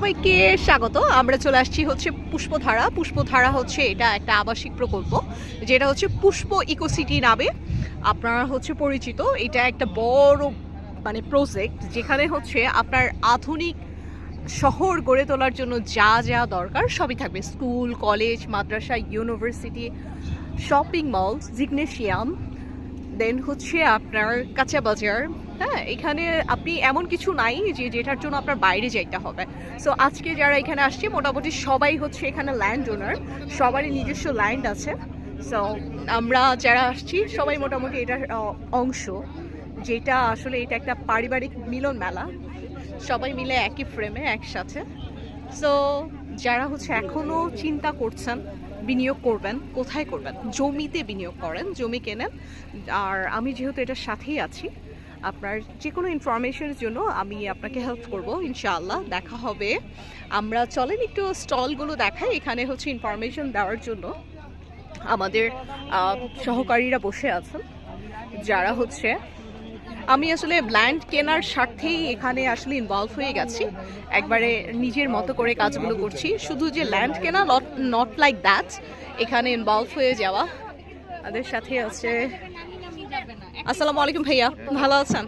সবাইকে স্বাগত। আমরা চলে আসছি হচ্ছে পুষ্পধারা। পুষ্পধারা হচ্ছে এটা একটা আবাসিক প্রকল্প, যেটা হচ্ছে পুষ্প ইকোসিটি নামে আপনারা হচ্ছে পরিচিত। এটা একটা বড় মানে প্রজেক্ট, যেখানে হচ্ছে আপনার আধুনিক শহর গড়ে তোলার জন্য যা যা দরকার সবই থাকবে। স্কুল, কলেজ, মাদ্রাসা, ইউনিভার্সিটি, শপিং মল, জিমনেশিয়াম, দেন হচ্ছে আপনার কাঁচা বাজার। হ্যাঁ, এখানে আপনি এমন কিছু নাই যেটার জন্য আপনার বাইরে যাইতে হবে। সো আজকে যারা এখানে আসছে মোটামুটি সবাই হচ্ছে এখানে ল্যান্ড ওনার, সবারই নিজস্ব ল্যান্ড আছে। সো আমরা যারা আসছি সবাই মোটামুটি এটার অংশ, যেটা আসলে এটা একটা পারিবারিক মিলন মেলা, সবাই মিলে একই ফ্রেমে একসাথে। সো যারা হচ্ছে এখনও চিন্তা করছেন বিনিয়োগ করবেন, কোথায় করবেন, জমিতে বিনিয়োগ করেন, জমি কেনেন। আর আমি যেহেতু এটার সাথেই আছি, আপনার যে কোনো ইনফরমেশনের জন্য আমি আপনাকে হেল্প করব ইনশাআল্লাহ। দেখা হবে। আমরা চলেন একটু স্টলগুলো দেখাই। এখানে হচ্ছে ইনফরমেশন দেওয়ার জন্য আমাদের সহকারীরা বসে আছেন, যারা হচ্ছে আমি আসলে ল্যান্ড কেনার স্বার্থেই এখানে আসলে ইনভলভ হয়ে গেছি। একবারে নিজের মতো করে কাজগুলো করছি, শুধু যে ল্যান্ড কেনা, নট লাইক দ্যাট, এখানে ইনভলভ হয়ে যাওয়া। তাদের সাথে আছে আসসালামু আলাইকুম ভাইয়া, ভালো আছেন?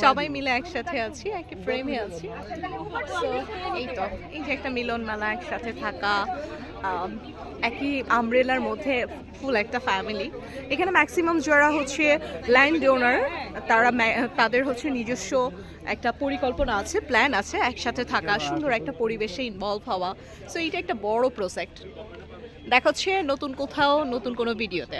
সবাই মিলে একসাথে আছি, একই ফ্রেমে আছি। So, এই তো এই যে একটা মিলন মেলা, একসাথে থাকা, একই আমব্রেলার মধ্যে ফুল একটা ফ্যামিলি। এখানে ম্যাক্সিমাম যারা হচ্ছে ল্যান্ড ওনার, তাদের হচ্ছে নিজস্ব একটা পরিকল্পনা আছে, প্ল্যান আছে, একসাথে থাকা, সুন্দর একটা পরিবেশে ইনভলভ হওয়া। সো এইটা একটা বড় প্রজেক্ট। দেখা হচ্ছে নতুন কোথাও নতুন কোনো ভিডিওতে।